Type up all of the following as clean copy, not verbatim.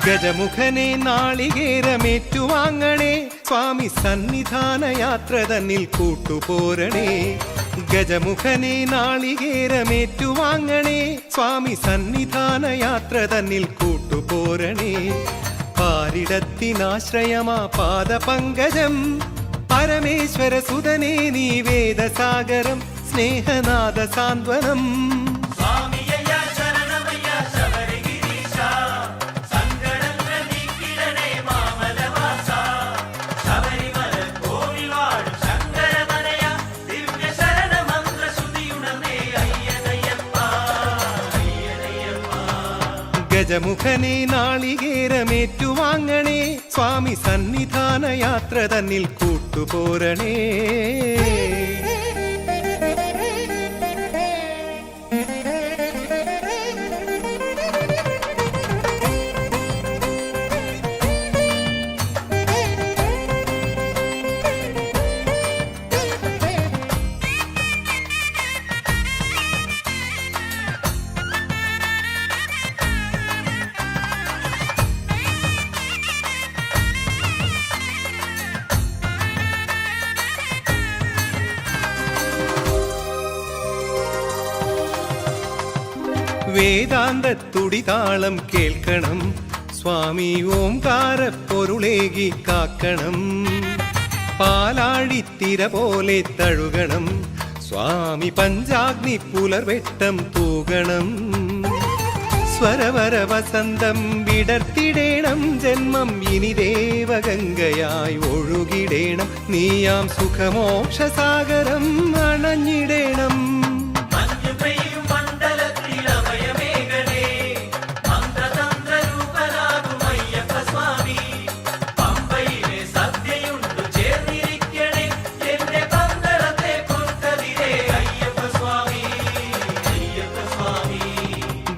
ഗജമുഖനെ നാളികേരമേറ്റുവാങ്ങണേ, സ്വാമി സന്നിധാന യാത്ര തന്നിൽ കൂട്ടുപോരണേ. ഗജമുഖനെ നാളികേരമേറ്റുവാങ്ങണേ, സ്വാമി സന്നിധാന യാത്ര തന്നിൽ കൂട്ടുപോരണേ. പാരിടത്തിനാശ്രയമാ പാദപങ്കജം, പരമേശ്വര സുതനേ നീ വേദസാഗരം, സ്നേഹനാദ സാന്ത്വനം. ഗജമുഖനെ നാളികേരമേറ്റുവാങ്ങണേ, സ്വാമി സന്നിധാന യാത്ര തന്നിൽ കൂട്ടുപോരണേ. വേദാന്തത്തുടിതാളം കേൾക്കണം, സ്വാമി ഓംകാര പൊരുളേകി കാക്കണം. പാലാഴിത്തിര പോലെ തഴുകണം, സ്വാമി പഞ്ചാഗ്നി പുലർവെട്ടം തൂകണം. സ്വരവര വസന്തം വിടർത്തിടേണം, ജന്മം ഇനി ദേവഗംഗയായി ഒഴുകിടേണം. നീയാം സുഖമോക്ഷസാഗരം അണഞ്ഞിടേണം.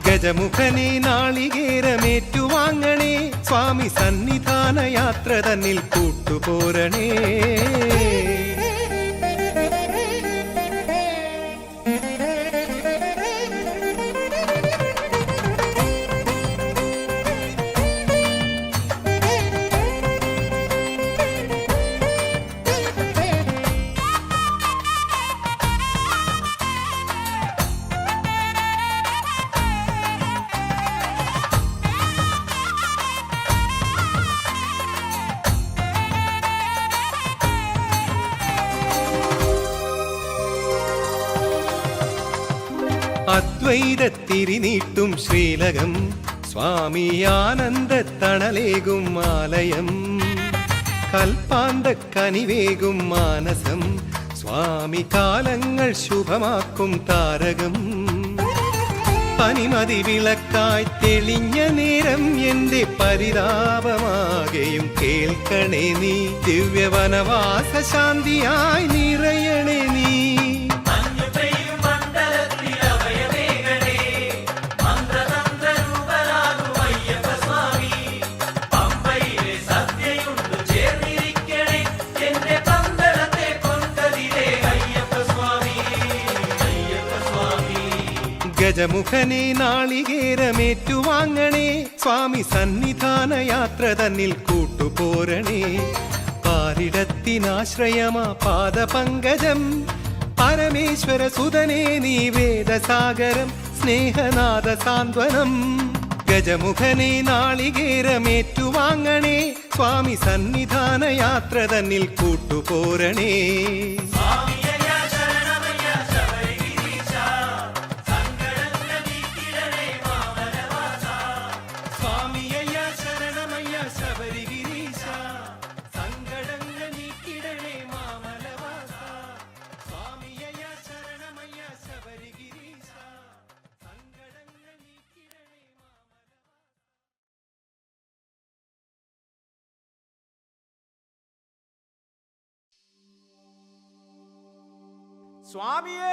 ഗജമുഖനെ നാളികേരമേറ്റുവാങ്ങണേ, സ്വാമി സന്നിധാന യാത്ര തന്നിൽ കൂട്ടുപോരണേ. അദ്വൈതത്തിരിനീട്ടും ശ്രീലകം, സ്വാമി ആനന്ദ തണലേകും ആലയം. കൽപ്പാന്ത കനിവേകും മാനസം, സ്വാമി കാലങ്ങൾ ശുഭമാക്കും താരകം. പനിമതി വിളക്കായി തെളിഞ്ഞ നേരം എന്റെ പരിതാപമാകെയും കേൾക്കണേ നീ. ദിവ്യവനവാസ ശാന്തിയായി നിറയണേ നീ. ഗജമുഖനെ നാളികേരമേറ്റുവാങ്ങണേ, സ്വാമി സന്നിധാന യാത്ര തന്നിൽ കൂട്ടുപോരണേ. പാരിടത്തിനാശ്രയമാ പാദപങ്കജം, പരമേശ്വര സുതനേ നീ വേദസാഗരം, സ്നേഹനാദ സാന്ത്വനം. ഗജമുഖനെ നാളികേരമേറ്റുവാങ്ങണേ, സ്വാമി സന്നിധാന യാത്ര തന്നിൽ കൂട്ടുപോരണേ. ശബരിഗിരീശ, സങ്കടങ്ങൾ നീക്കിടണേ മാമല. സ്വാമിയേ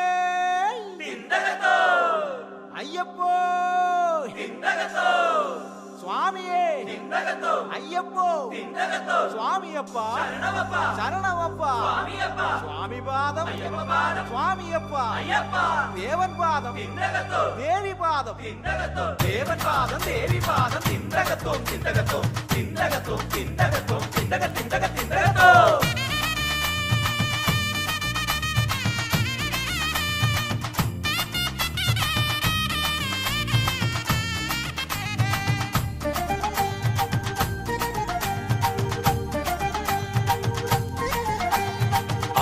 അയ്യപ്പോ സ്വാമിയേ അയ്യപ്പോ സ്വാമിയപ്പ ശരണമപ്പ സ്വാമിപാദം സ്വാമിയപ്പ ദേവൻ പാദം ദേവി പാദം ദേവൻ പാദം ദേവി പാദം തിണ്ടകത്തോ തിണ്ടകത്തോ തിണ്ടകത്തോ തിണ്ടകത്തോ തിണ്ടക തിണ്ടക തിണ്ടകത്തോ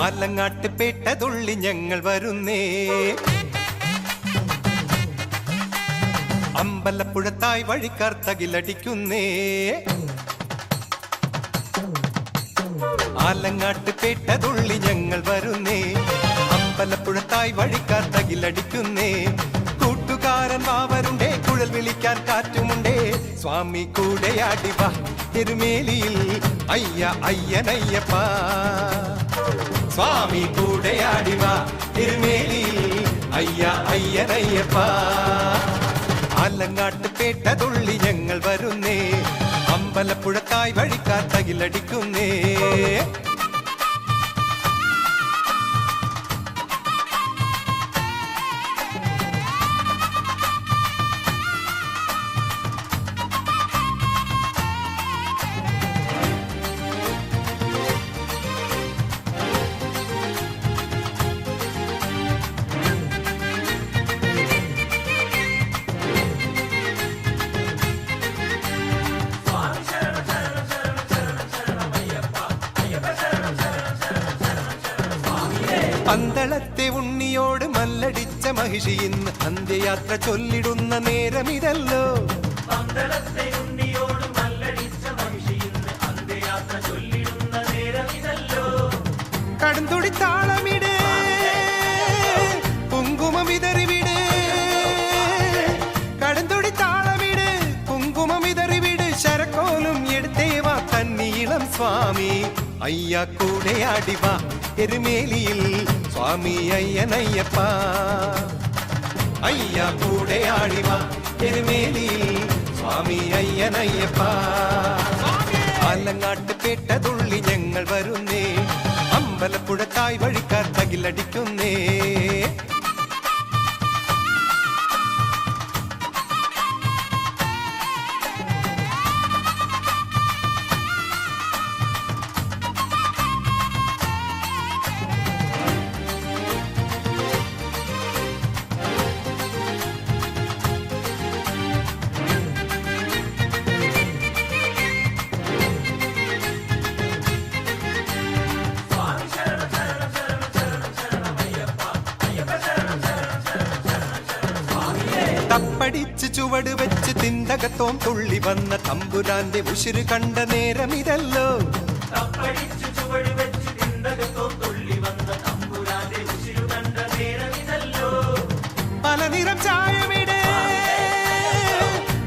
ആലങ്ങാട്ട് പേട്ടതുള്ളി ഞങ്ങൾ വരുന്നേ അമ്പലപ്പുഴത്തായി വഴിക്കാർ തകിലടിക്കുന്നേ ആലങ്ങാട്ട് പേട്ടതുള്ളി ഞങ്ങൾ വരുന്നേ അമ്പലപ്പുഴത്തായി വഴിക്കാർ തകിലടിക്കുന്നേ കൂട്ടുകാരൻ വാവരുണ്ടേ കുഴൽ വിളിക്കാൻ കാറ്റുമുണ്ടേ സ്വാമി കൂടെയാടി വാ തിരുമേലിയിൽ അയ്യ അയ്യനയ്യപ്പ സ്വാമി കൂടെയാടി വാ തിരുമേലിയിൽ അയ്യ അയ്യനയ്യപ്പ ആലങ്ങാട്ട് പേട്ടതുള്ളി ഞങ്ങൾ വരുന്നേ അമ്പലപ്പുഴത്തായി വഴിക്കാർ തകിലടിക്കുന്നേ പന്തളത്തെ ഉണ്ണിയോട് മല്ലടിച്ച മഹിഷി ഇന്ന് അന്ത്യയാത്ര ചൊല്ലിടുന്ന നേരമിതല്ലോ പന്തളത്തെ ഉണ്ണിയോട് മല്ലടിച്ച മഹിഷി ഇന്ന് അന്ത്യയാത്ര ചൊല്ലിടുന്ന നേരമിതല്ലോ കടുംതുടി താളമിട് കുങ്കുമം വിതറിവിട് കടുംതുടി താളമിട് കുങ്കുമം വിതറിവിട് ശരക്കോലും എടുത്തേവാ കന്നിയിളം സ്വാമി അയ്യ കൂടെയാടി വാ എരുമേലിയിൽ സ്വാമി അയ്യനയ്യപ്പ അയ്യ കൂടെയാടി വാ എരുമേലിയിൽ സ്വാമി അയ്യനയ്യപ്പ ആലങ്ങാട്ട് പേട്ടതുള്ളി ഞങ്ങൾ വരുന്നേ അമ്പലപ്പുഴത്തായി വഴിക്കാർ തകിലടിക്കുന്നേ തപ്പടിച്ച് ചുവട് വെച്ച് തിന്തകത്തോം തുള്ളി വന്ന തമ്പുരാന്റെ ഉശിര് കണ്ട നേരമിതല്ലോ പല നിറം ചായമിട്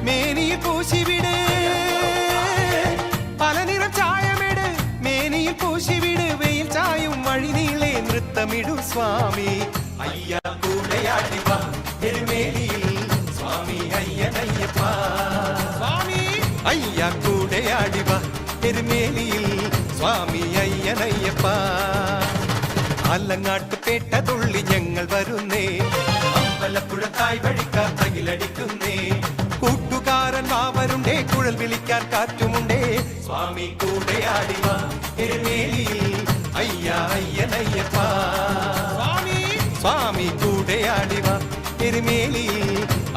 മേനിയിൽ പൂശിവിട് പല നിറം ചായമിട് മേനിയിൽ പൂശിവിട് വെയിൽ ചായും വഴി നീളെ നൃത്തമിടും സ്വാമി അയ്യ കൂടെയാടി വാ എരുമേലിയിൽ സ്വാമി അയ്യനയ്യപ്പ സ്വാമി അയ്യ കൂടെയാടി വാ എരുമേലിയിൽ സ്വാമി അയ്യനയ്യപ്പ ആലങ്ങാട്ട് പേട്ടതുള്ളി ഞങ്ങൾ വരുന്നേ അമ്പലപ്പുഴത്തായി വഴിക്കാർ തകിലടിക്കുന്നേ കൂട്ടുകാരൻ വാവരുണ്ടേ കുഴൽ വിളിക്കാൻ കാറ്റുമുണ്ടേ സ്വാമി കൂടെയാടി വാ എരുമേലിയിൽ അയ്യ അയ്യനയ്യപ്പ സ്വാമി സ്വാമി കൂടെയാടി വാ എരുമേലിയിൽ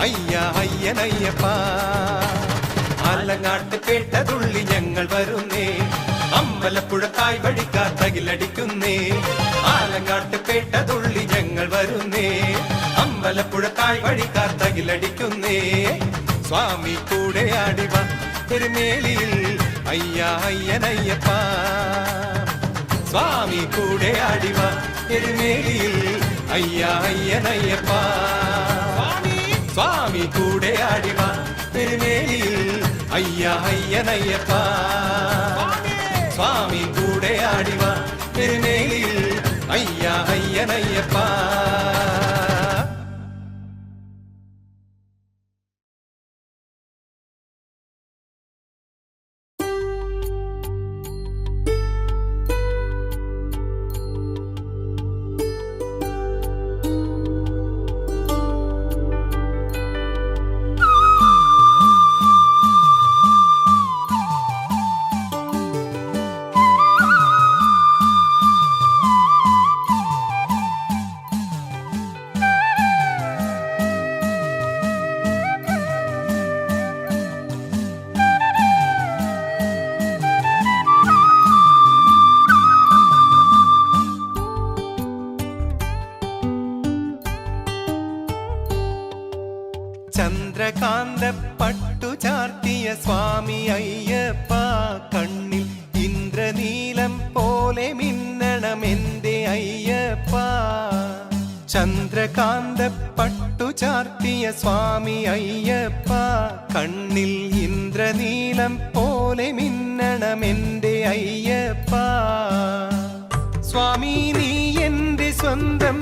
അയ്യ അയ്യനയ്യപ്പ ആലങ്ങാട്ട് പേട്ടതുള്ളി ഞങ്ങൾ വരുന്നേ അമ്പലപ്പുഴത്തായി വഴിക്കാർ തകിലടിക്കുന്നേ ആലങ്ങാട്ട് പേട്ടതുള്ളി ഞങ്ങൾ വരുന്നേ അമ്പലപ്പുഴത്തായി വഴിക്കാർ തകിലടിക്കുന്നേ സ്വാമി കൂടെയാടി വാ എരുമേലിയിൽ അയ്യ അയ്യനയ്യപ്പ സ്വാമി കൂടെയാടി വാ എരുമേലിയിൽ അയ്യ അയ്യനയ്യപ്പ സ്വാമി കൂടെയാടി വാ എരുമേലിയിൽ അയ്യ അയ്യനയ്യപ്പ സ്വാമി കൂടെയാടി വാ എരുമേലിയിൽ അയ്യ അയ്യനയ്യപ്പ. ചന്ദ്രകാന്ത പട്ടു ചാർത്തിയ സ്വാമി അയ്യപ്പ, കണ്ണിൽ ഇന്ദ്രനീലം പോലെ മിന്നണമെന്റെ അയ്യപ്പ. ചന്ദ്രകാന്ത പട്ടു ചാർത്തിയ സ്വാമി അയ്യപ്പ, കണ്ണിൽ ഇന്ദ്രനീലം പോലെ മിന്നണമെന്റെ അയ്യപ്പ. സ്വാമി നീ എന്റെ സ്വന്തം,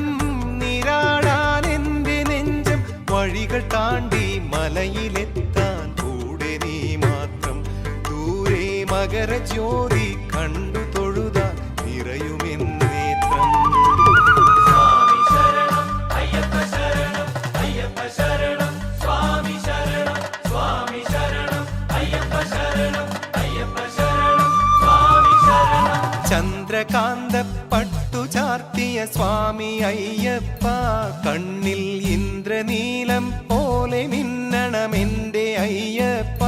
നീരാടാൻ എന്റെ നെഞ്ചം, വഴികൾ താണ്ടി മലയിലെത്താൻ കൂടെ നീ മാത്രം. ദൂരെ മകരജ്യോതി കണ്ടു തൊഴുതാൻ നിറയുമെന്നേത്രം. സ്വാമി ശരണം അയ്യപ്പ ശരണം അയ്യപ്പ ശരണം സ്വാമി ശരണം സ്വാമി ശരണം അയ്യപ്പ ശരണം അയ്യപ്പ ശരണം സ്വാമി ശരണം. ചന്ദ്രകാന്ത പട്ടു ചാർത്തിയ സ്വാമി അയ്യപ്പ, കണ്ണിൽ ഇന്ദ്രനീലം പോലെ മിന്നണമെന്റെ അയ്യപ്പ.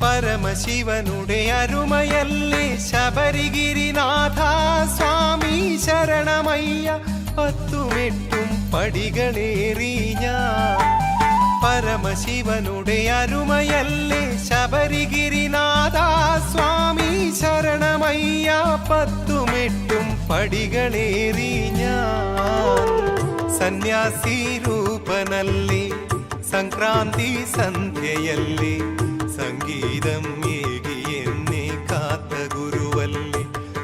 പരമശിവനുടെ അരുമയല്ലേ ശബരിഗിരിനാഥ, സ്വാമി ശരണമയ്യ. 10 പടികളേറി ഞാൻ. പരമശിവനുടെ അരുമയല്ലേ ശബരിഗിരിനാഥ, സ്വാമി ശരണമയ്യ. 10 പടികളേറി ഞാൻ. സന്യാസി രൂപനല്ലേ, സംക്രാന്തി സന്ധ്യയല്ലേ, സംഗീതം ഏകി എന്നെ കാത്ത ഗുരുവല്ലേ,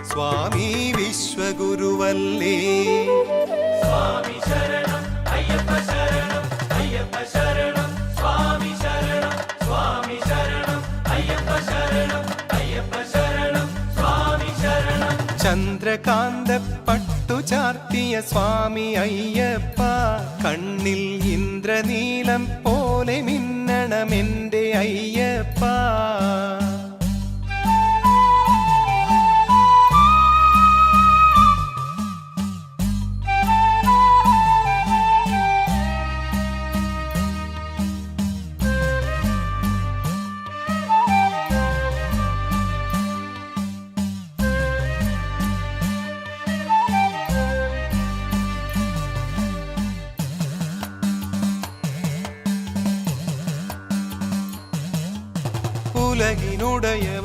സ്വാമി വിശ്വഗുരുവല്ലേ. സ്വാമി ശരണം അയ്യപ്പ ശരണം അയ്യപ്പ ശരണം സ്വാമി ശരണം സ്വാമി ശരണം അയ്യപ്പ ശരണം അയ്യപ്പ ശരണം സ്വാമി ശരണം. ചന്ദ്രകാന്ത പട്ടു ചാർത്തിയ സ്വാമി അയ്യപ്പ, കണ്ണിൽ ഇന്ദ്രനീലം പോലെ മിന്നണമെന്റെ അയ്യപ്പ.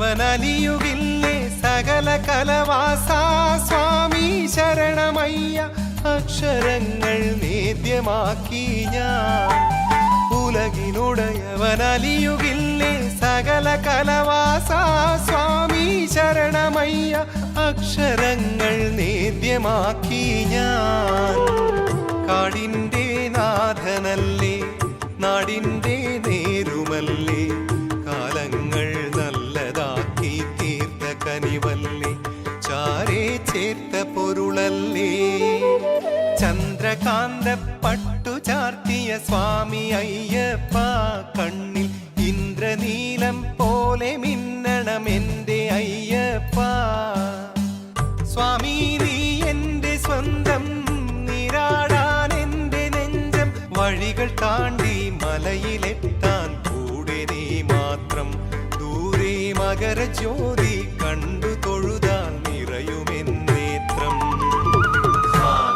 ഉലകിനുടയവനലിയുകില്ലേ സകല കലവാസ, സ്വാമി ശരണമയ്യ. അക്ഷരങ്ങൾ നേദ്യമാക്കി ഞാൻ. ഉലകിനുടയവനലിയുകില്ലേ സകല കലവാസ, സ്വാമി ശരണമയ്യ. അക്ഷരങ്ങൾ നേദ്യമാക്കി ഞാൻ. കാടിന്റെ നാഥനല്ലേ, നാടിന്റെ നേരുമല്ലേ, കാലങ്ങൾ നല്ലതാക്കി തീർത്ത കനിവല്ലേ, ചാരേ ചേർത്ത പൊരുളല്ലേ. ചന്ദ്രകാന്ത പട്ടു ചാർത്തിയ സ്വാമി അയ്യപ്പ, കണ്ണിൽ ഇന്ദ്രനീലം പോലെ മിന്നണമെന്റെ അയ്യപ്പ. സ്വാമി നീ എന്റെ സ്വന്തം, നീരാടാൻ എന്റെ നെഞ്ചം, വഴികൾ താണ്ടി മലയിലെത്താൻ കൂടെ നീ മാത്രം. ദൂരെ മകരജ്യോതി കണ്ടു തൊഴുതാൻ നിറയുമെന്നേത്രം. സ്വാമി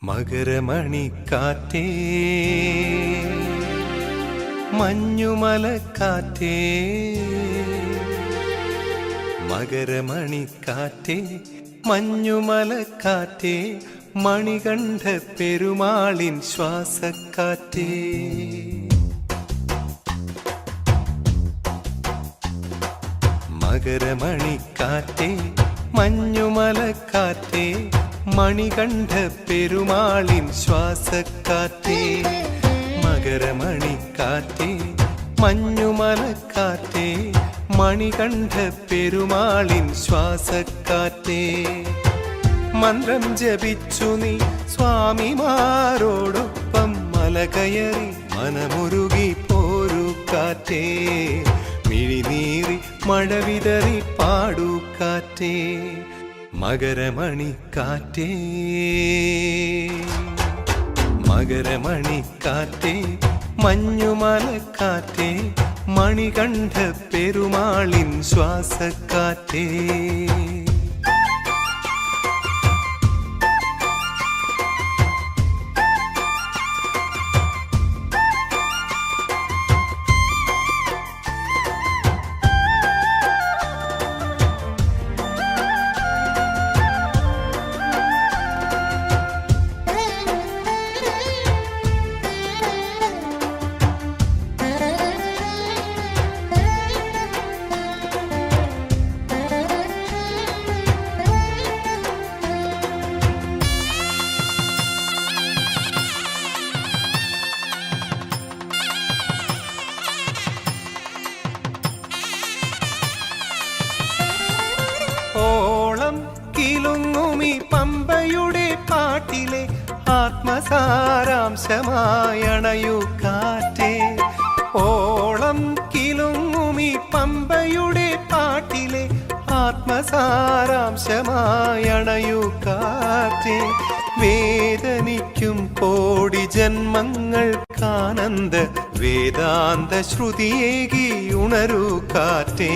മകരമണിക്കാറ്റേ മഞ്ഞുമലക്കാറ്റേ മകരമണിക്കാറ്റേ മഞ്ഞുമലക്കാറ്റേ മണികണ്ഠ പെരുമാളിൻ ശ്വാസക്കാറ്റേ മകരമണിക്കാറ്റേ മഞ്ഞുമലക്കാറ്റേ മണികണ്ഠ പെരുമാളിൻ ശ്വാസക്കാറ്റേ മകരമണിക്കാറ്റേ മഞ്ഞുമലക്കാറ്റേ മണികണ്ഠ പെരുമാളിൻ ശ്വാസക്കാറ്റേ മന്ത്രം ജപിച്ചു നീ സ്വാമിമാരോടൊപ്പം മലകയറി മനമുരുകി പോരു കാറ്റേ മിഴിനീറി മഴവിതറി പാടു കാറ്റേ മകരമണിക്കാറ്റേ മകരമണിക്കാറ്റേ മഞ്ഞുമലക്കാറ്റേ മണികണ്ഠ പെരുമാളിൻ ശ്വാസക്കാറ്റേ ഓളം കിലുങ്ങുമി പമ്പയുടെ പാട്ടിലെ ആത്മസാരാംശമായണയു കാറ്റേ ഓളം കിലുങ്ങുമി പമ്പയുടെ പാട്ടിലെ ആത്മസാരാംശമായണയു കാറ്റേ വേദനിക്കും കോടി ജന്മങ്ങൾക്കാനന്ദ വേദാന്ത ശ്രുതിയേകി ഉണരൂ കാറ്റേ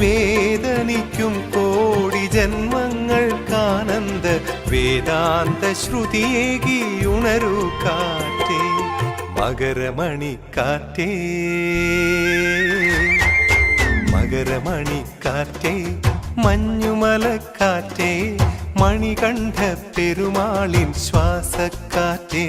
വേദനിക്കും കോടി ജന്മങ്ങൾക്കാനന്ദ വേദാന്ത ശ്രുതിയേകി ഉണരൂ കാറ്റേ മകരമണിക്കാറ്റേ മകരമണിക്കാറ്റേ മഞ്ഞുമലക്കാറ്റേ മണികണ്ഠ പെരുമാളിൻ ശ്വാസക്കാറ്റേ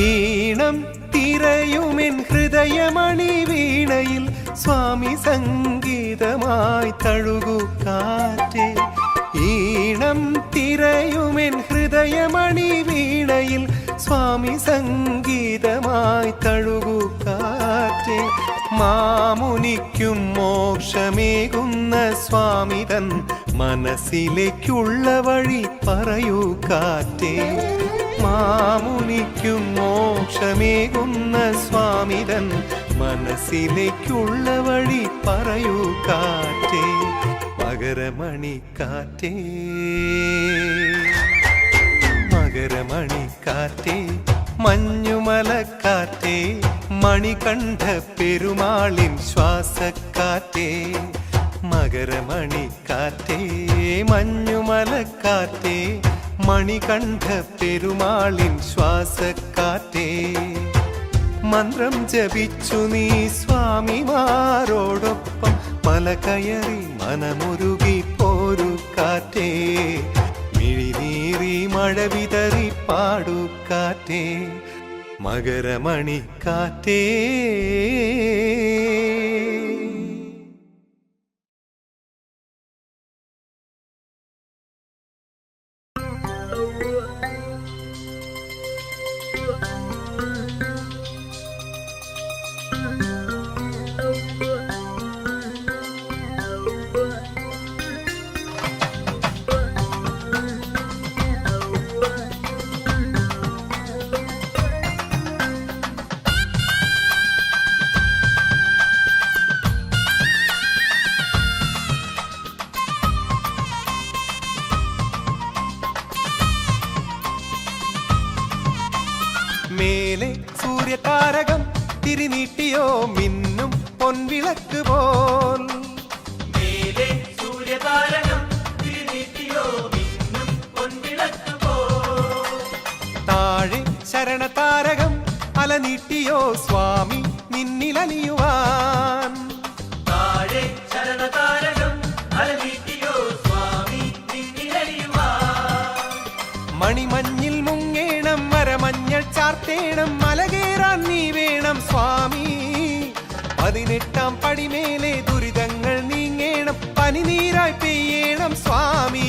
ഈണം തിരയുമെൻ ഹൃദയമണി വീണയിൽ സ്വാമി സംഗീതമായി തഴുകു കാറ്റേ ഈണം തിരയുമെൻ ഹൃദയമണി വീണയിൽ സ്വാമി സംഗീതമായി തഴുകു കാറ്റേ മാമുനിക്കും മോക്ഷമേകുന്ന സ്വാമിതൻ മനസ്സിലേക്കുള്ള വഴി പറയൂ കാറ്റേ മാമുനിക്കും മോക്ഷമേകുന്ന സ്വാമിതൻ മനസ്സിലേക്കുള്ള വഴി പറയൂ കാറ്റേ മകരമണിക്കാറ്റേ മകരമണിക്കാറ്റേ മഞ്ഞുമലക്കാറ്റേ മണികണ്ഠ പെരുമാളിൻ ശ്വാസക്കാറ്റേ മകരമണിക്കാറ്റേ മഞ്ഞുമലക്കാറ്റേ മണികണ്ഠ പെരുമാളിൻ ശ്വാസക്കാറ്റേ മന്ത്രം ജപിച്ചു നീ സ്വാമിമാരോടൊപ്പം മലകയറി മനമുരുകി പോരു കാറ്റേ മിഴിനീറി മഴവിതറി പാടു കാറ്റേ മകരമണിക്കാറ്റേ മേലെ സൂര്യതാരകം തിരിനീട്ടിയോ മിന്നും പൊൻവിളക്ക് പോൽ. മേലെ സൂര്യതാരകം തിരിനീട്ടിയോ മിന്നും പൊൻവിളക്ക് പോൽ. താഴെ ശരണതാരകം അലനീട്ടിയോ സ്വാമി നിന്നിലലിയുവാൻ. താഴെ ശരണതാരകം അലനീട്ടിയോ സ്വാമി നിന്നിലലിയുവാൻ. മണിമഞ്ഞിൽ മുങ്ങേണം മരമഞ്ഞൾ ചാർത്തേണം മലകേറാൻ നീ വേണം സ്വാമി. 18 പടിമേലെ ദുരിതങ്ങൾ നീങ്ങേണം പനിനീരായി പെയ്യണം സ്വാമി.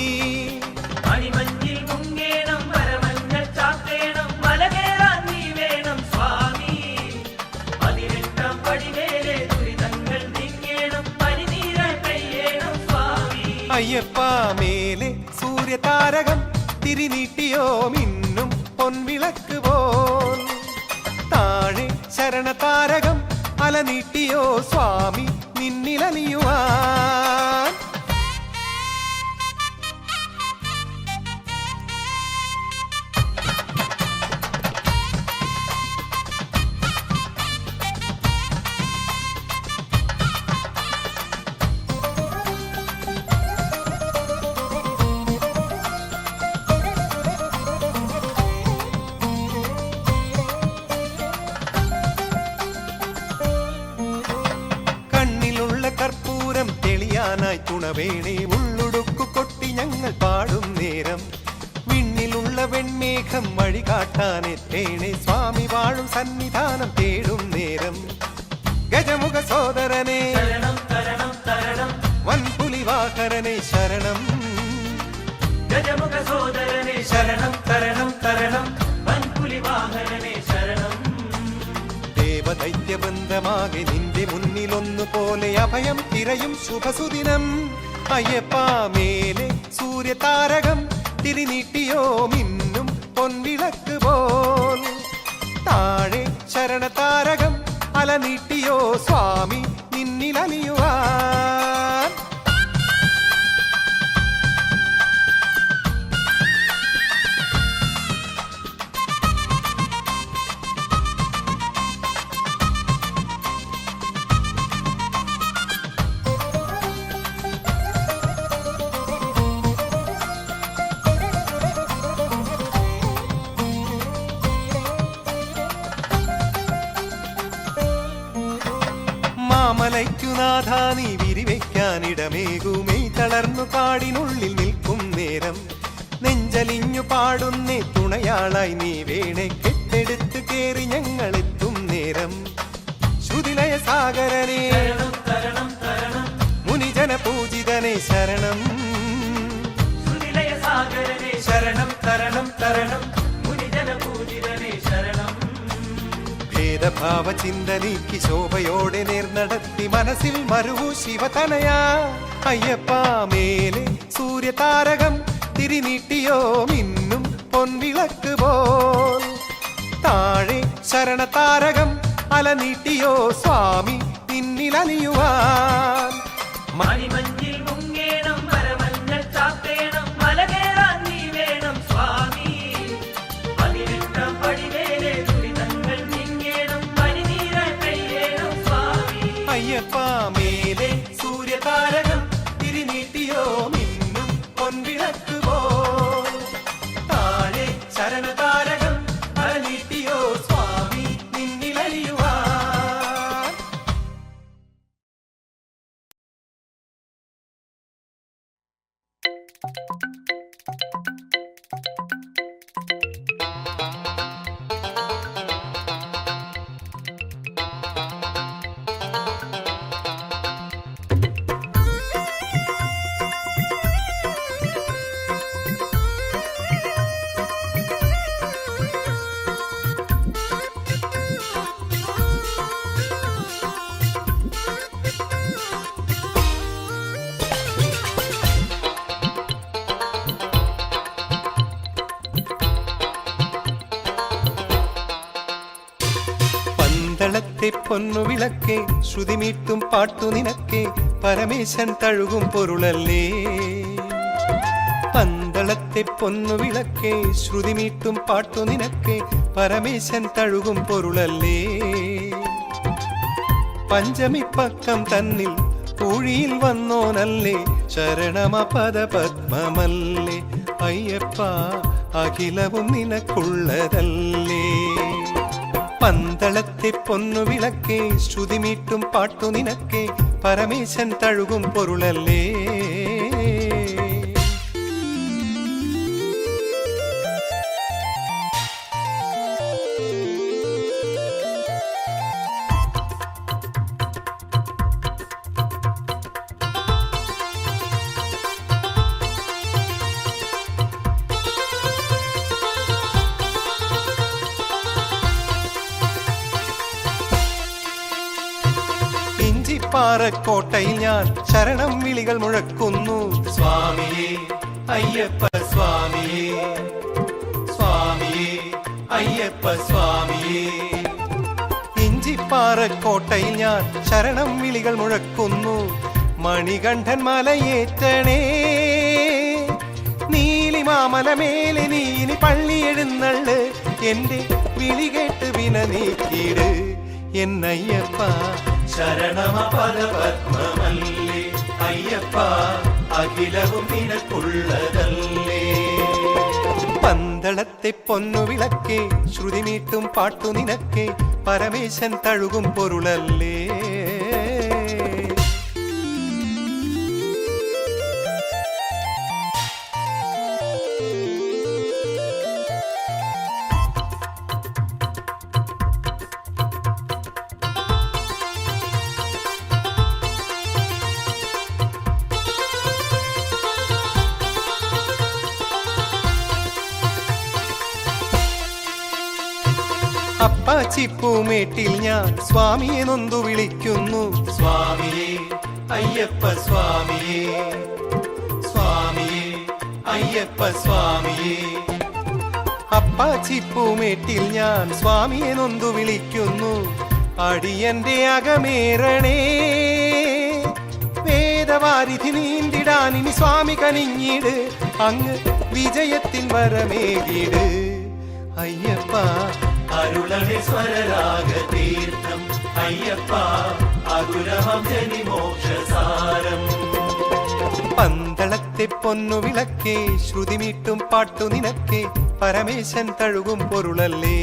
മണിമഞ്ഞിൽ മുങ്ങേണം മരമഞ്ഞൾ ചാർത്തേണം മലകേറാൻ നീ വേണം സ്വാമി. 18 പടിമേലെ ദുരിതങ്ങൾ നീങ്ങേണം പനിനീരായി പെയ്യണം സ്വാമി. അയ്യപ്പ മേലെ സൂര്യതാരകം തിരിനീട്ടിയോ മിന്നും പൊൻവിളക്ക് പോൽ. താഴെ ശരണതാരകം അലനീട്ടിയോ സ്വാമി നിന്നിലലിയുവാൻ. കർപ്പൂരം തെളിയാനായി തുണവേണേ ഉള്ളുടുക്കു കൊട്ടി ഞങ്ങൾ പാടും നേരം. വിണ്ണിലുള്ള വെൺമേഘം വഴി കാട്ടാനെത്തേണേ സ്വാമി വാഴും സന്നിധാനം തേടും നേരം. ഗജമുഖ സോദരനെ തരണം തരണം തരണം വൻപുലിവാഹരനെ ശരണം. ഗജമുഖ സോദരനെ ശരണം തരണം തരണം വൻപുലിവാഹനനെ ശരണം. ദേവദൈത്യബന്ധമാകെ നിന്റെ മുന്നിലൊന്നുപോലെ അഭയം തിരയും ശുഭസുദിനം. അയ്യപ്പ മേലെ സൂര്യതാരകം തിരിനീട്ടിയോ മിന്നും പൊൻവിളക്ക് പോൽ. താഴെ ശരണതാരകം അലനീട്ടിയോ സ്വാമി നിന്നിലലിയുവാൻ. മാമലയ്ക്കുനാഥ നീ വിരിവെക്കാനിടമേകുമേ തളർന്നു കാടിനുള്ളിൽ നിൽക്കും നേരം. നെഞ്ചലിഞ്ഞു പാടുന്നേ തുണയാളായി നീ വേണേ കെട്ടെടുത്ത് കേറി ഞങ്ങളെത്തും നേരം. ശ്രുതിലയ സാഗരനെ തരണം തരണം തരണം മുനിജന പൂജിതനെ ശരണം. ശ്രുതിലയ സാഗരനെ ശരണം തരണം തരണം മുനിജന പൂജിതനെ ശരണം. ഭേദഭാവ ചിന്ത നീക്കി ശോഭയോടെ നേർനടത്തി മനസ്സിൽ മരുവു ശിവതനയാ. അയ്യപ്പ മേലെ സൂര്യതാരകം തിരിനീട്ടിയോ മിന്നും പൊൻവിളക്ക് പോൽ. താഴെ ശരണതാരകം അലനീട്ടിയോ സ്വാമി നിന്നിലലിയുവാൻ. മണിമഞ്ഞിൽ മുങ്ങേണം മരമഞ്ഞൾ ചാത്തേണം മലകേറാൻ നീ വേണം സ്വാമി. 18 പടിമേലെ ദുരിതങ്ങൾ നീങ്ങേണം പനിനീരായി പെയ്യണം സ്വാമി. അയ്യപ്പ മേലെ സൂര്യതാരകം തിരിനീട്ടിയോ മിന്നും പൊൻവിളക്ക് പോൽ. താഴെ ശരണതാരകം അലനീട്ടിയോ സ്വാമി നിന്നിലലിയുവാൻ. പന്തളത്തെ പൊന്നുവിളക്കേ ശ്രുതിമീട്ടും പാട്ടു നിനക്കേ പരമേശൻ തഴുകും പൊരുളല്ലേ. പന്തള പന്തളത്തെ പൊന്നു വിളക്കേ ശ്രുതിമീട്ടും പാട്ടു നിനക്കേ പരമേശൻ തഴുകും പൊരുളല്ലേ പഞ്ചമിപ്പക്കം തന്നിൽ പൂഴിയിൽ വന്നോനല്ലേ ശരണമ പദപത്മമല്ലേ അയ്യപ്പ അഖിലവും നിനക്കുള്ളതല്ലേ പന്തളത്തെ പൊന്നു വിളക്കേ ശ്രുതിമീട്ടും പാട്ടു നിനക്കേ പരമേശൻ തഴുകും പൊരുളല്ലേ പാറക്കോട്ടയിൽ ഞാൻ ശരണം വിളികൾ മുഴക്കുന്നു സ്വാമിയേ അയ്യപ്പ സ്വാമിയേ സ്വാമിയേ അയ്യപ്പ സ്വാമിയേ ഇഞ്ചിപ്പാറക്കോട്ടയിൽ ഞാൻ ശരണം വിളികൾ മുഴക്കുന്നു മണികണ്ഠൻ മലയേറ്റണേ നീലിമാമലമേലെ നീനി പള്ളി എഴുന്നള്ള് എന്റെ വിളി കേട്ട് വിന നീക്കിയിട് എന്നയ്യപ്പ ശരണമ പദപത്മമല്ലേ അയ്യപ്പ അഖിലവും നിനക്കുള്ളതല്ലേ പന്തളത്തെ പൊന്നു വിളക്കേ ശ്രുതിമീട്ടും പാട്ടു നിനക്കേ പരമേശൻ തഴുകും പൊരുളല്ലേ അപ്പാച്ചിപ്പൂമേട്ടിൽ ഞാൻ സ്വാമിയെ നൊന്തു വിളിക്കുന്നു സ്വാമിയേ അയ്യപ്പ സ്വാമിയേ സ്വാമിയേ അയ്യപ്പ സ്വാമിയേ അപ്പാച്ചിപ്പൂമേട്ടിൽ ഞാൻ സ്വാമിയെ നൊന്തു വിളിക്കുന്നു അടിയന്റെ അകമേറണേ വേദവാരിധി നീന്തിടാനിനി സ്വാമി കനിഞ്ഞിട് അങ്ങ് വിജയത്തിൻ വരമേകിട് അയ്യപ്പ അരുളണി സ്വരരാഗ തീർത്ഥം അയ്യപ്പ അകുരമം ജനിമോക്ഷസാരം പന്തളത്തെ പൊന്നു വിളക്കേ ശ്രുതിമീട്ടും പാട്ടു നിനക്കേ പരമേശൻ തഴുകും പൊരുളല്ലേ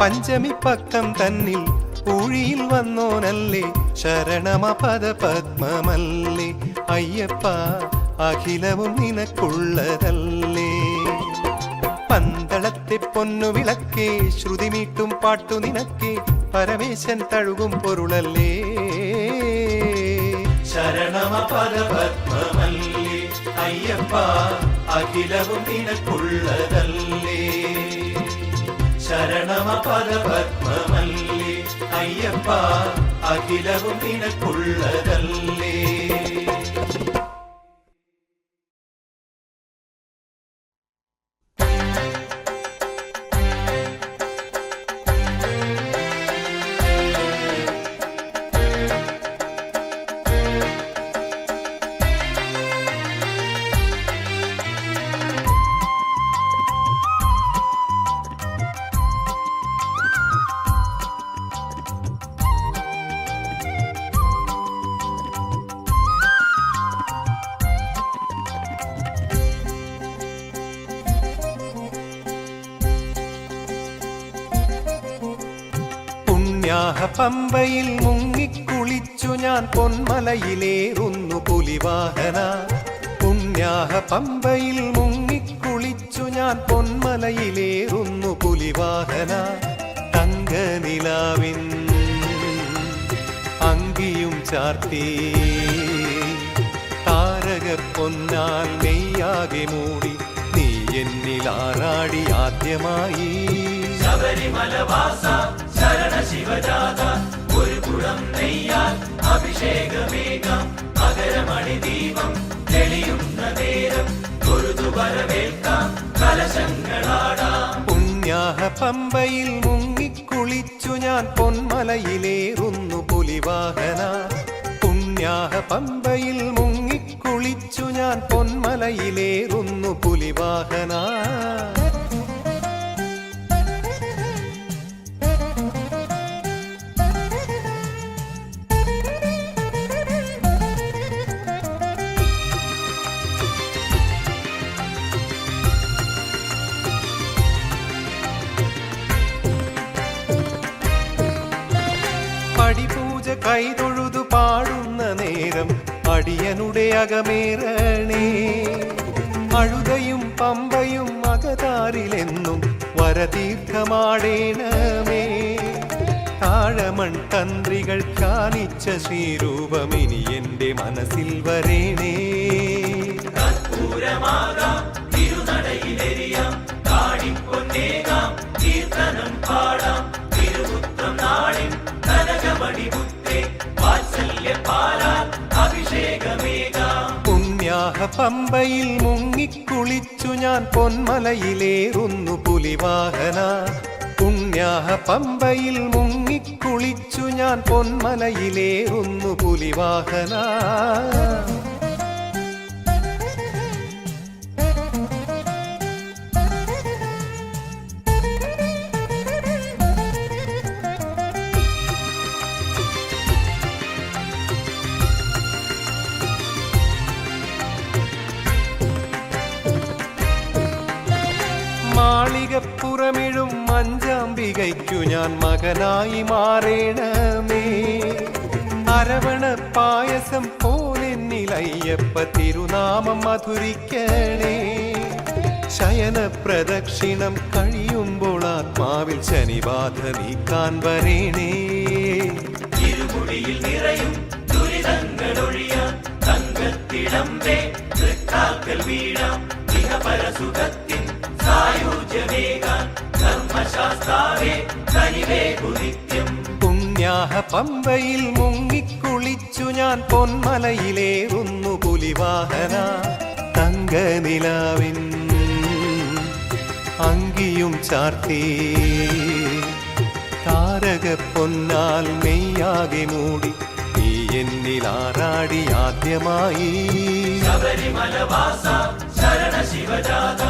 പഞ്ചമിപ്പക്കം തന്നിൽ പൂഴിയിൽ വന്നോനല്ലേ ശരണമ പദപത്മമല്ലേ അയ്യപ്പ അഖിലവും നിനക്കുള്ളതല്ലേ പന്തളത്തെ പൊന്നു വിളക്കേ ശ്രുതിമീട്ടും പാട്ടു നിനക്കേ പരമേശൻ തഴുകും പൊരുളല്ലേ ശരണമ പദപത്മമല്ലേ അയ്യപ്പ അഖിലവും നിനക്കുള്ളതല്ലേ ശരണമ പദപത്മമല്ലേ അയ്യപ്പ അഖിലവും നിനക്കുള്ളതല്ലേ പമ്പയിൽ മുങ്ങിക്കുളിച്ചു ഞാൻ പൊന്മലയിലേറുന്നു പുലിവാഹന പുണ്യാഹ പമ്പയിൽ മുങ്ങിക്കുളിച്ചു ഞാൻ പൊന്മലയിലേറുന്നു പുലിവാഹന തങ്കനിലാവിൻ അങ്കിയും ചാർത്തി താരക പൊന്നാൽ നെയ്യാകെ മൂടി നീ എന്നിലാറാടി ആദ്യമായി ശബരിമലവാസ ശരണ ശിവജാത ഒരു കുടം നെയ്യാൽ അഭിഷേകമേകം മകരമണി ദീപം തെളിയുന്ന നേരം തൊഴുതു വരവേൽക്കാം കലശങ്ങളാടാം പുണ്യാഹ പമ്പയിൽ മുങ്ങിക്കുളിച്ചു ഞാൻ പൊന്മലയിലേറുന്നു പുലിവാഹന പുണ്യാഹ പമ്പയിൽ മുങ്ങിക്കുളി മുങ്ങിക്കുളിച്ചു ഞാൻ പൊന്മലയിലേറുന്നു പുലിവാഹന. പടിപൂജ കൈതൊഴുതു പാടുന്ന നേരം അടിയനുടെ അകമേറണേ. അഴുതയും പമ്പയും അകതാരിലെന്നും വരതീർത്ഥമാടേണമേ. താഴമൺ തന്ത്രികൾ കാണിച്ച ശ്രീരൂപമിനി എന്റെ മനസ്സിൽ വരേണേ. പുണ്യാഹ പമ്പയിൽ മുങ്ങിക്കുളിച്ചു ഞാൻ പൊന്മലയിലേറുന്നു പുലിവാഹന. പുണ്യാഹ പമ്പയിൽ മുങ്ങിക്കുളിച്ചു ഞാൻ പൊന്മലയിലേറുന്നു പുലിവാഹന. മാളികപ്പുറമിഴും മഞ്ചാമ്പികയ്ക്കു ഞാൻ മകനായി മാറേണമേ. അരവണ പായസം പോലെന്നിലയ്യപ്പ തിരുനാമം മധുരിക്കണേ. ശയന പ്രദക്ഷിണം കഴിയുമ്പോൾ ആത്മാവിൽ ശനിബാധ നീക്കാൻ വരേണേ. ഇരുമുടിയിൽ നിറയും ദുരിതങ്ങളൊഴിയാൻ തങ്കത്തിടമ്പേ തൃക്കാൽക്കൽ വീഴാം ഇഹപരസുഖത്തിൻ സായുജ്യമേകാൻ ധർമ്മശാസ്താവേ കനിവേകു നിത്യം. പുണ്യാഹ പമ്പയിൽ മുങ്ങിക്കുളിച്ചു ഞാൻ പൊന്മലയിലേറുന്നു പുലിവാഹന. തങ്കനിലാവിൻ അങ്കിയും ചാർത്തി താരക പൊന്നാൽ മെയ്യാകെ മൂടി നീ എന്നിൽ ആറാടി ആദ്യമായി. ശബരിമലവാസ ശരണ ശിവജാത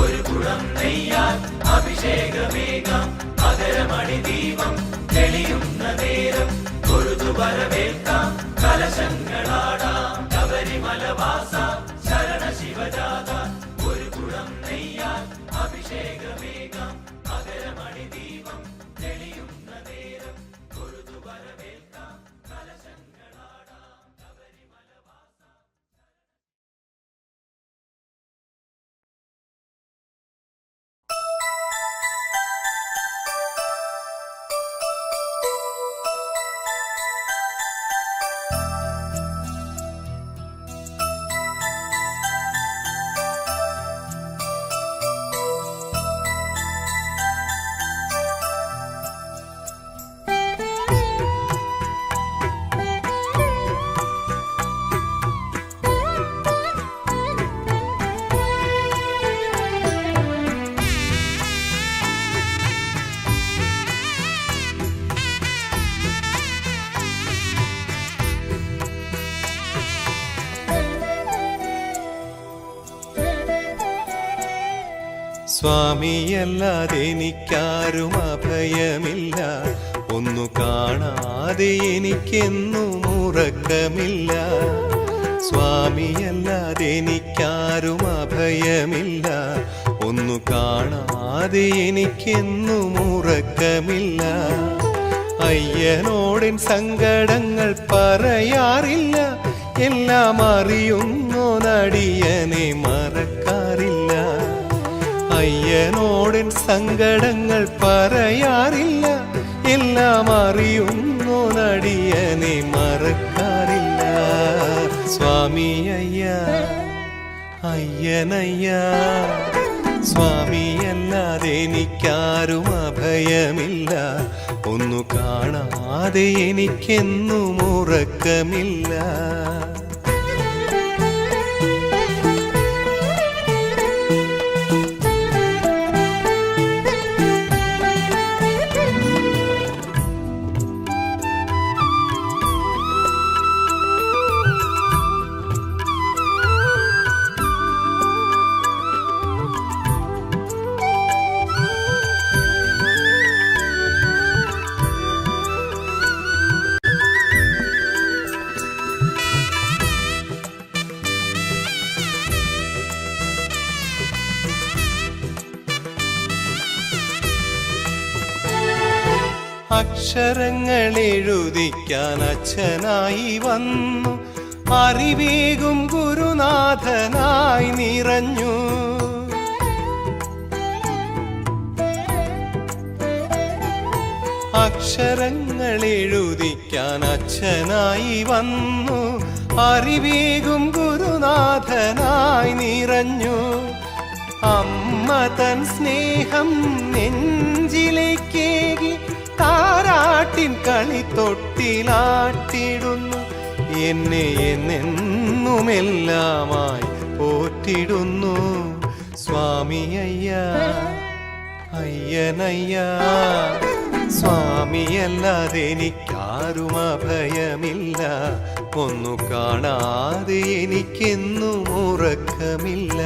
ഒരു കുടം നെയ്യാൻ അഭിഷേകമേകാം. മകരമണി ദീപം തെളിയുന്ന നേരം തൊഴുതു വരവേൽക്കാം കലശങ്ങളാടാം. ശബരിമലവാസ ശരണ ശിവജാത ഒരു കുടം നെയ്യാൻ അഭിഷേകമേകാം. മകരമണി ദീപം തെളിയുന്ന നേരം തൊഴുതു വരവേൽക്കാം കലശങ്ങളാടാം. ശബരിമലവാസ. സ്വാമിയല്ലാതെ എനിക്കാരും അഭയമില്ല. ഒന്നു കാണാതെ എനിക്കെന്നും ഉറക്കമില്ല. സ്വാമിയല്ലാതെ എനിക്കാരും അഭയമില്ല. ഒന്നു കാണാതെ എനിക്കെന്നും ഉറക്കമില്ല. അയ്യനോടൻ സങ്കടങ്ങൾ പറയാറില്ല. എല്ലാം അറിയുന്നോനടിയനെ മറക്കാറില്ല. അയ്യനോടൻ സങ്കടങ്ങൾ പറയാറില്ല. എല്ലാം അറിയുന്നോനടിയനെ മറക്കാറില്ല. സ്വാമി അയ്യ അയ്യനയ്യ. സ്വാമിയല്ലാതെ എനിക്കാരും അഭയമില്ല. ഒന്നു കാണാതെ എനിക്കെന്നും ഉറക്കമില്ല. അക്ഷരങ്ങൾ എഴുതിക്കാൻ അച്ഛനായി വന്നു, അറിവേകും ഗുരുനാഥനായി നിറഞ്ഞു. അക്ഷരങ്ങൾ എഴുതിക്കാൻ അച്ഛനായി വന്നു, അറിവേകും ഗുരുനാഥനായി നിറഞ്ഞു. അമ്മ തൻ സ്നേഹം നെഞ്ചിലേക്കേകി താരാട്ടിൻ കളിത്തൊട്ടിലാട്ടിടുന്നു. എന്നെ എന്നെന്നുമെല്ലാമായി പോറ്റിടുന്നു. സ്വാമി അയ്യ അയ്യനയ്യ, സ്വാമിയല്ലാതെ എനിക്കാരും അഭയമില്ല. ഒന്നു കാണാതെ എനിക്കെന്നും ഉറക്കമില്ല.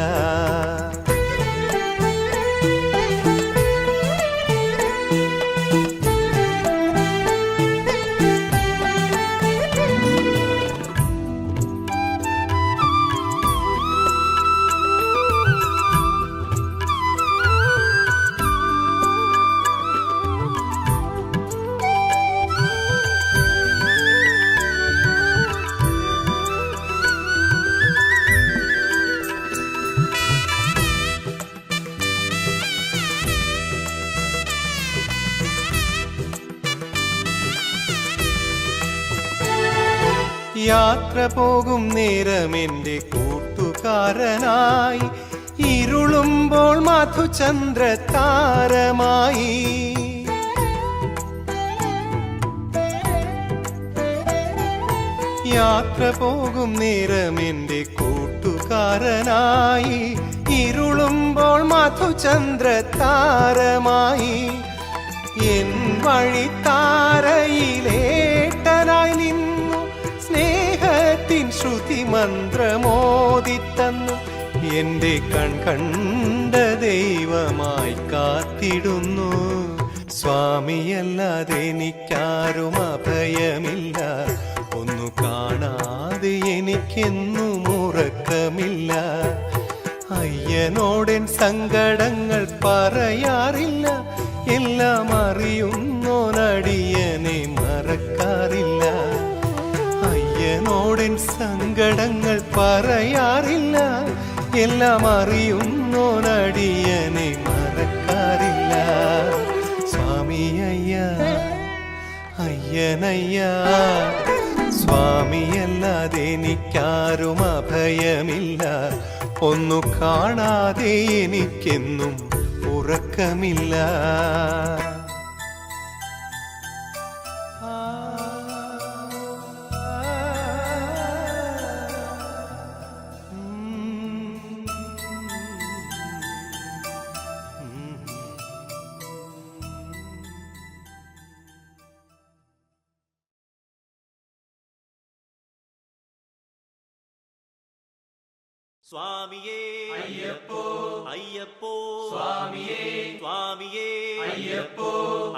യാത്ര പോകും നേരം എൻ്റെ കൂട്ടുകാരനായി, ഇരുളുമ്പോൾ മധുചന്ദ്ര താരമായി. യാത്ര പോകും നേരം എൻ്റെ കൂട്ടുകാരനായി, ഇരുളുമ്പോൾ മധുചന്ദ്ര താരമായി. എൻ വഴിത്താരയിലേട്ടനായി നിന്നു, സ്നേഹത്തിൻ ശ്രുതി മന്ത്രമോദിത്തന്നു. എൻ്റെ കണ്ട ദൈവമായി കാത്തിടുന്നു. സ്വാമിയല്ലാതെ എനിക്കാരും അഭയമില്ല. ഒന്നു കാണാതെ എനിക്കെന്നും ഉറക്കമില്ല. അയ്യനോടൻ സങ്കടങ്ങൾ പറയാറില്ല. എല്ലാം അറിയുന്നോനടിയനെ മറക്കാറില്ല. അയ്യനോടൻ സങ്കടങ്ങൾ പറയാറില്ല. എല്ലാം അറിയുന്നോനടിയനെ മറക്കാറില്ല. സ്വാമി അയ്യ അയ്യനയ്യ, സ്വാമിയല്ലാതെ എനിക്കാരും അഭയമില്ല. ഒന്നു കാണാതെ എനിക്കെന്നും ഉറക്കമില്ല. സ്വാമിയേ അയ്യപ്പോ അയ്യപ്പോ, സ്വാമിയേ സ്വാമിയേ അയ്യപ്പോ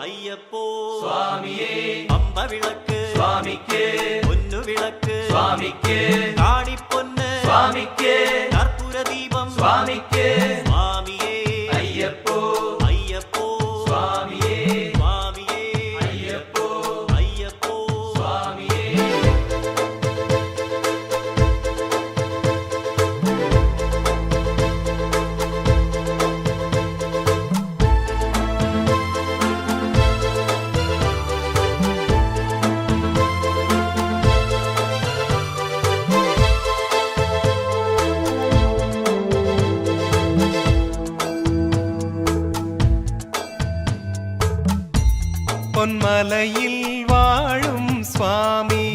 അയ്യപ്പോ, സ്വാമിയേ അമ്പവിളക്ക് സ്വാമിക്ക്, പൊന്നുവിളക്ക് സ്വാമിക്ക്, കാണിപ്പൊന്ന് സ്വാമിക്ക്, കർപ്പൂരദീപം സ്വാമിക്ക്. സ്വാമിയേ അയ്യപ്പോ അയ്യപ്പോ, സ്വാമിയേ സ്വാമിയേ അയ്യപ്പോ അയ്യപ്പോ, സ്വാമിയേ. പൊന്മലയിൽ വാഴും സ്വാമി,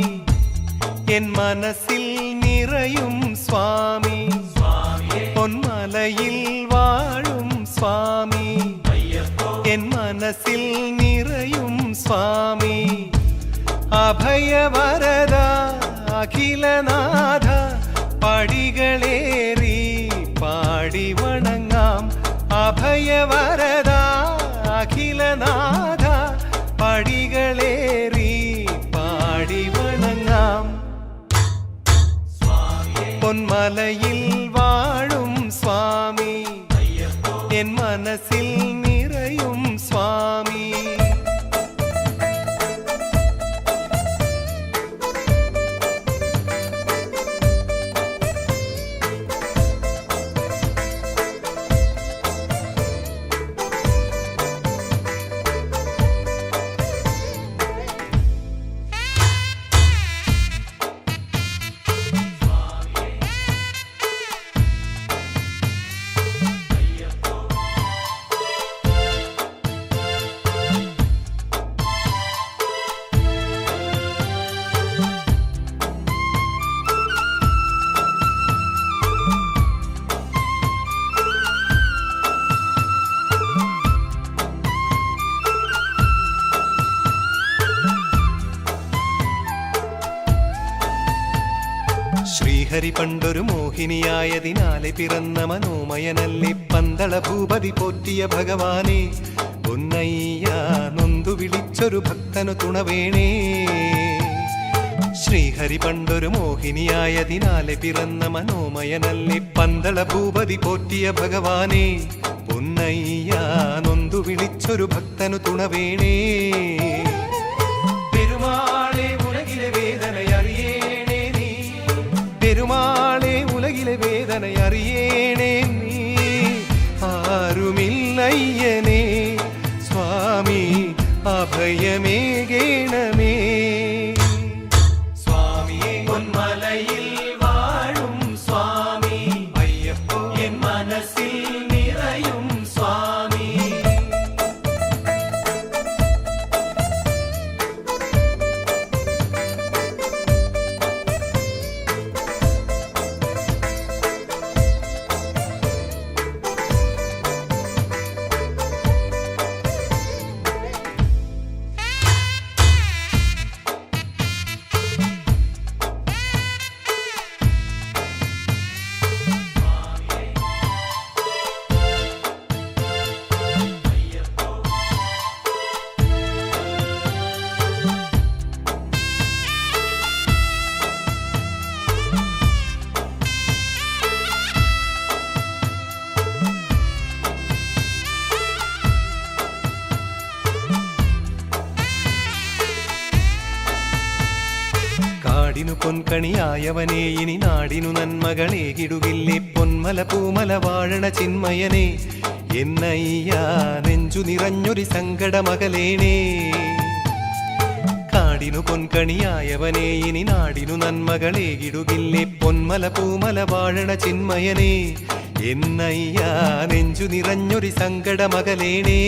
എൻ മനസ്സിൽ നിറയും സ്വാമി. പൊന്മലയിൽ വാഴും സ്വാമി, എൻ മനസ്സിൽ നിറയും സ്വാമി. അഭയവരദ അഖിലനാഥ, പടികളേറി പാടി വണങ്ങാം. അഭയവരദ അഖിലനാഥ, പടികളേറി പാടി വണങ്ങാം. പൊന്മലയിൽ വാഴും സ്വാമി, എൻ മനസ്സിൽ നിറയും സ്വാമി. ശ്രീഹരി പണ്ടൊരു മോഹിനിയായതിനാലെ പിറന്ന മനോമയനല്ലേ പന്തള ഭൂപതി പോറ്റിയ ഭഗവാനെ പൊന്നയ്യ നൊന്തു വിളിച്ചൊരു ഭക്തനു തുണവേണേ. ശ്രീഹരി പണ്ടൊരു മോഹിനിയായതിനാലെ പിറന്ന മനോമയനല്ലേ പന്തള ഭൂപതി പോറ്റിയ ഭഗവാനെ പൊന്നയ്യ നൊന്തു വിളിച്ചൊരു ഭക്തനു തുണവേണേ. പെരുമാളെ ഉലകിലെ വേദനയറിയേണേ നീ, പെരുമാളെ ഉലകിലെ വേദനയറിയേണേ നീ. ആരുമില്ലയ്യനേ സ്വാമി അഭയമേകേണമേ. സ്വാമിയെ പൊന്മലയിൽ വാഴും സ്വാമി അയ്യപ്പോ എൻ മനസ്സിൽ നിറയും സ്വാമി. കാടിനു പൊൻകണിയായവനെ ഇനി നാടിനു നന്മകളേകിടുകില്ലേ പൊന്മല പൂമല വാഴണ ചിന്മയനെ എന്നയ്യ നെഞ്ചു നിറഞ്ഞൊരു സങ്കടമകലേണേ. കാടിനു പൊൻകണിയായവനെ ഇനി നാടിനു നന്മകളേകിടുകില്ലേ പൊന്മല പൂമല വാഴണ ചിന്മയനെ എന്നയ്യ നെഞ്ചു നിറഞ്ഞൊരു സങ്കടമകലേണേ.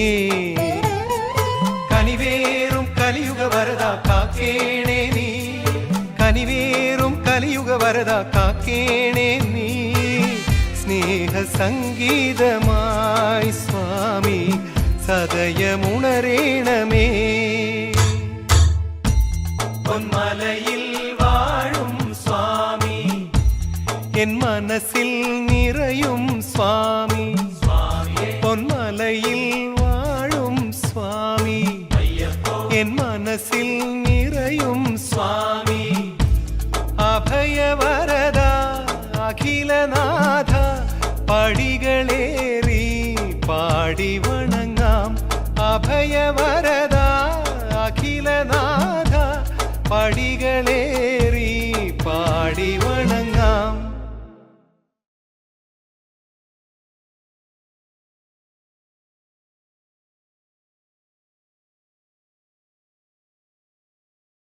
കനിവേറും കലിയുഗ വരദ കാക്കേണേ നീ, കനിവേറും കലിയുഗ വരദ കാക്കേണേ നീ. സ്നേഹ സംഗീതമായി സ്വാമി സദയമുണരേണമേ. പൊന്മലയിൽ വാഴും സ്വാമി എൻ മനസ്സിൽ നിറയും സ്വാമി. പൊന്മലയിൽ വാഴും സ്വാമി എൻ മനസ്സിൽ നിറയും സ്വാമി. അഭയവരദ അഖിലനാഥ പടികളേറി പാടി വണങ്ങാം. അഭയവര